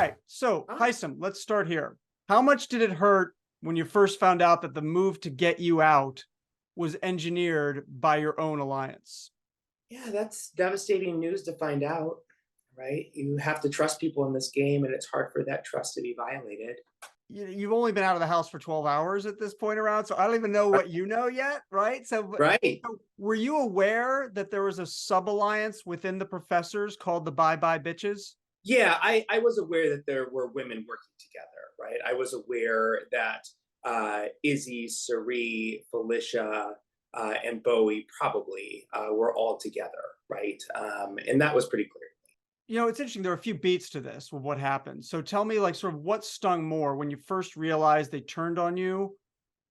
right. So, Hisam, let's start here. How much did it hurt when you first found out that the move to get you out was engineered by your own alliance? Yeah, that's devastating news to find out, right? You have to trust people in this game, and it's hard for that trust to be violated. You've only been out of the house for 12 hours at this point around, so I don't even know Right. what you know yet, right? Right. So were you aware that there was a sub-alliance within the professors called the Bye Bye Bitches? Yeah, I was aware that there were women working together, right? I was aware that Izzy, Cerie, Felicia, and Bowie probably were all together, right? And that was pretty clear. It's interesting. There are a few beats to this with what happened. So tell me, like, sort of what stung more when you first realized they turned on you,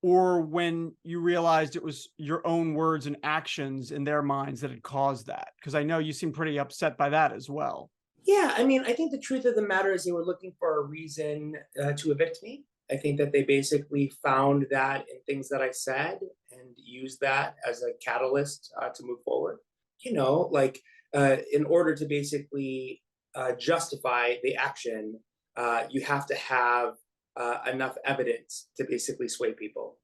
or when you realized it was your own words and actions in their minds that had caused that? Because I know you seem pretty upset by that as well. Yeah, I mean, I think the truth of the matter is they were looking for a reason to evict me. I think that they basically found that in things that I said and used that as a catalyst to move forward. In order to basically justify the action, you have to have enough evidence to basically sway people.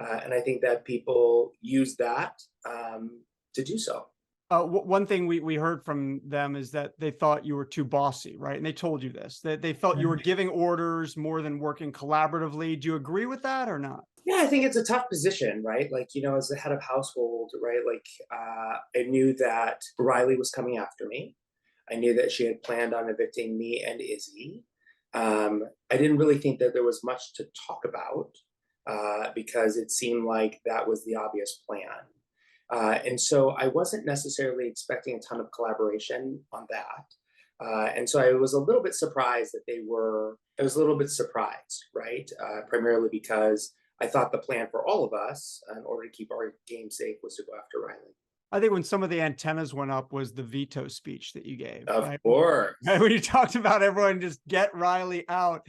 And I think that people use that to do so. One thing we heard from them is that they thought you were too bossy, right? And they told you this, that they felt you were giving orders more than working collaboratively. Do you agree with that or not? Yeah, I think it's a tough position, right? Like, as the head of household, right? Like, I knew that Riley was coming after me. I knew that she had planned on evicting me and Izzy. I didn't really think that there was much to talk about because it seemed like that was the obvious plan. And so I wasn't necessarily expecting a ton of collaboration on that. And so I was a little bit surprised that I was a little bit surprised, right? Primarily because I thought the plan for all of us, in order to keep our game safe, was to go after Riley. I think when some of the antennas went up was the veto speech that you gave, Of right? course. When you talked about everyone just get Riley out.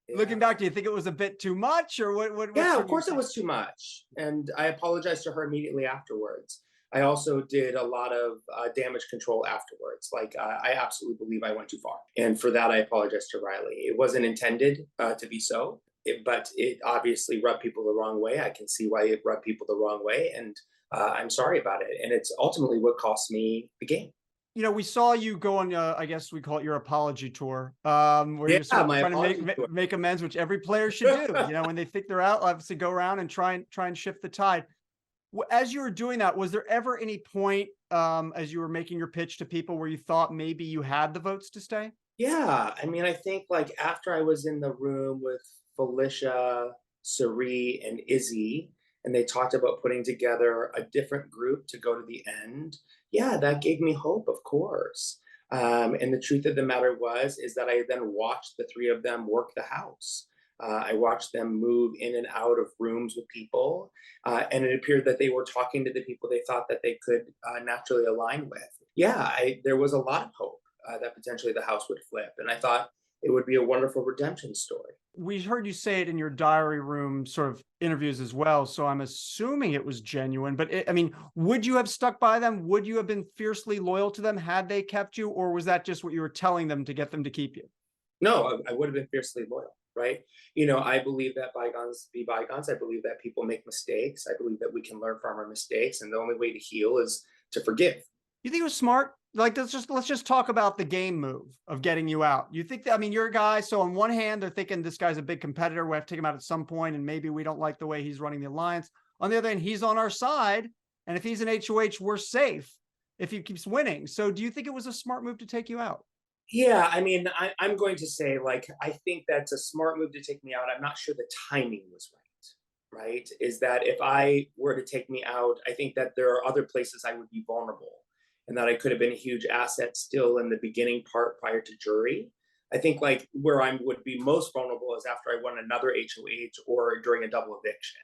Looking Yeah. back, do you think it was a bit too much, or what's Yeah, sort of of your course it take? was too much. And I apologized to her immediately afterwards. I also did a lot of damage control afterwards. Like, I absolutely believe I went too far. And for that, I apologize to Riley. It wasn't intended to be so, but it obviously rubbed people the wrong way. I can see why it rubbed people the wrong way. And I'm sorry about it. And it's ultimately what cost me the game. We saw you go on, I guess we call it your apology tour, where you're Yeah, sort of my trying to apologies to make amends, which every player should do. When they think they're out, obviously go around and try and shift the tide. As you were doing that, was there ever any point, as you were making your pitch to people, where you thought maybe you had the votes to stay? Yeah, I mean, I think like after I was in the room with Felicia, Cerie, and Izzy, and they talked about putting together a different group to go to the end. Yeah, that gave me hope, of course. And the truth of the matter is that I then watched the three of them work the house. I watched them move in and out of rooms with people, and it appeared that they were talking to the people they thought that they could naturally align with. Yeah, there was a lot of hope that potentially the house would flip. And I thought it would be a wonderful redemption story. We heard you say it in your diary room sort of interviews as well, so I'm assuming it was genuine. But I mean, would you have stuck by them? Would you have been fiercely loyal to them had they kept you, or was that just what you were telling them to get them to keep you? No, I would have been fiercely loyal, right? I believe that bygones be bygones. I believe that people make mistakes. I believe that we can learn from our mistakes. And the only way to heal is to forgive. You think it was smart? Like, let's just talk about the game move of getting you out. You think that, I mean, you're a guy, so on one hand, they're thinking this guy's a big competitor. We have to take him out at some point, and maybe we don't like the way he's running the alliance. On the other hand, he's on our side, and if he's an HOH, we're safe if he keeps winning. So do you think it was a smart move to take you out? Yeah, I mean, I'm going to say, like, I think that's a smart move to take me out. I'm not sure the timing was right? Is that if I were to take me out, I think that there are other places I would be vulnerable and that I could have been a huge asset still in the beginning part prior to jury. I think like where I would be most vulnerable is after I won another HOH or during a double eviction.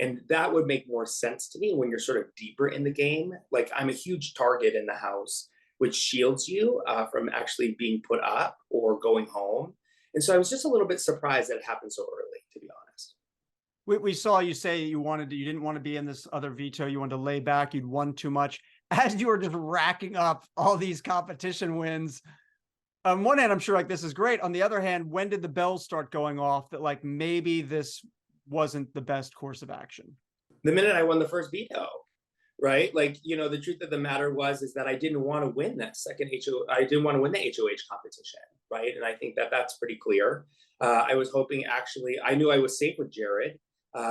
And that would make more sense to me when you're sort of deeper in the game. Like I'm a huge target in the house, which shields you from actually being put up or going home. And so I was just a little bit surprised that it happened so early, to be honest. We saw you say you didn't want to be in this other veto. You wanted to lay back. You'd won too much. As you were just racking up all these competition wins, On one hand, I'm sure like this is great. On the other hand, when did the bells start going off that like maybe this wasn't the best course of action? The minute I won the first veto, right? Like, the truth of the matter is that I didn't want to win that second I didn't want to win the HOH competition, right? And I think that that's pretty clear. I was hoping, actually, I knew I was safe with Jared.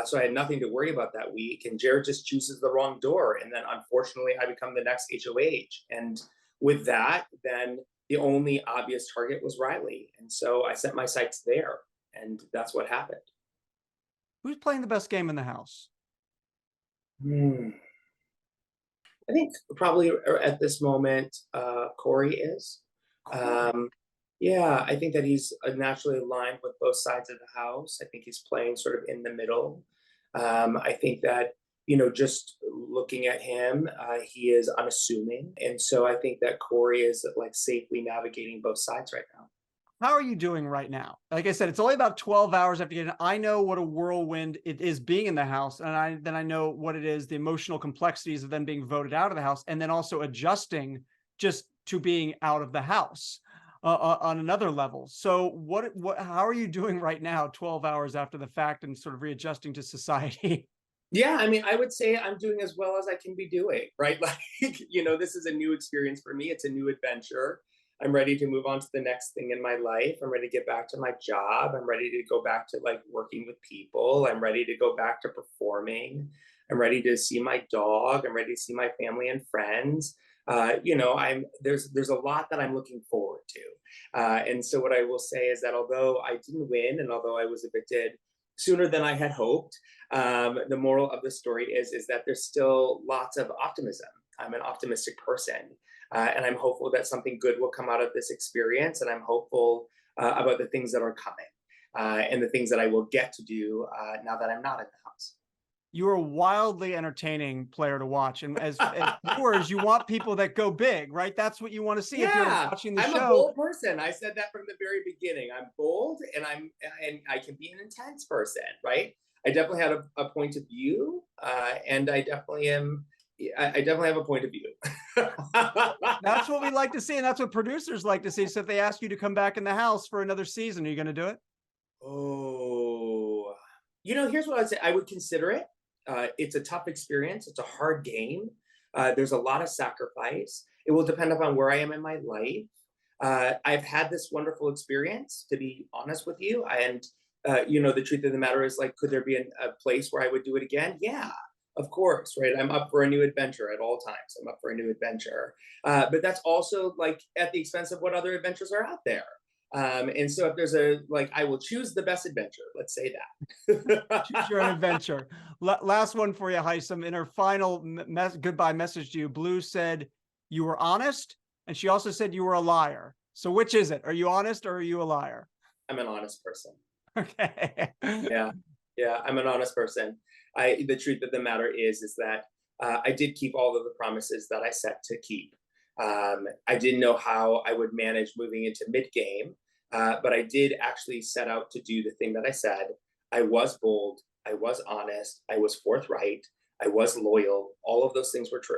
So I had nothing to worry about that week. And Jared just chooses the wrong door. And then unfortunately, I become the next HOH. And with that, then the only obvious target was Riley. And so I set my sights there. And that's what happened. Who's playing the best game in the house? I think probably at this moment, Corey is. Yeah, I think that he's naturally aligned with both sides of the house. I think he's playing sort of in the middle. I think that, just looking at him, he is unassuming. And so I think that Corey is like safely navigating both sides right now. How are you doing right now? Like I said, it's only about 12 hours after getting. I know what a whirlwind it is being in the house, and then I know what it is, the emotional complexities of then being voted out of the house, and then also adjusting just to being out of the house on another level. So, how are you doing right now, 12 hours after the fact, and sort of readjusting to society? Yeah, I mean, I would say I'm doing as well as I can be doing, right? Like, this is a new experience for me. It's a new adventure. I'm ready to move on to the next thing in my life. I'm ready to get back to my job. I'm ready to go back to like working with people. I'm ready to go back to performing. I'm ready to see my dog. I'm ready to see my family and friends. There's a lot that I'm looking forward to. And so what I will say is that although I didn't win and although I was evicted sooner than I had hoped, the moral of the story is that there's still lots of optimism. I'm an optimistic person. And I'm hopeful that something good will come out of this experience. And I'm hopeful about the things that are coming and the things that I will get to do now that I'm not in the house. You're a wildly entertaining player to watch. And as viewers, you want people that go big, right? That's what you want to see if you're watching the I'm show. A bold person. I said that from the very beginning. I'm bold and I can be an intense person, right? I definitely had a point of view, and I definitely have a point of view. That's what we like to see, and that's what producers like to see. So if they ask you to come back in the house for another season, are you going to do it? Oh, here's what I'd say. I would consider it. It's a tough experience. It's a hard game. There's a lot of sacrifice. It will depend upon where I am in my life. I've had this wonderful experience, to be honest with you. And, the truth of the matter is, like, could there be a place where I would do it again? Yeah, of course, right? I'm up for a new adventure at all times. I'm up for a new adventure. But that's also like at the expense of what other adventures are out there. And so if there's I will choose the best adventure. Let's say that. Choose your own adventure. Last one for you, Hisam. In her final goodbye message to you, Blue said you were honest, and she also said you were a liar. So which is it? Are you honest or are you a liar? I'm an honest person. Okay. Yeah, I'm an honest person. The truth of the matter is that I did keep all of the promises that I set to keep. I didn't know how I would manage moving into mid-game, but I did actually set out to do the thing that I said. I was bold, I was honest, I was forthright, I was loyal. All of those things were true.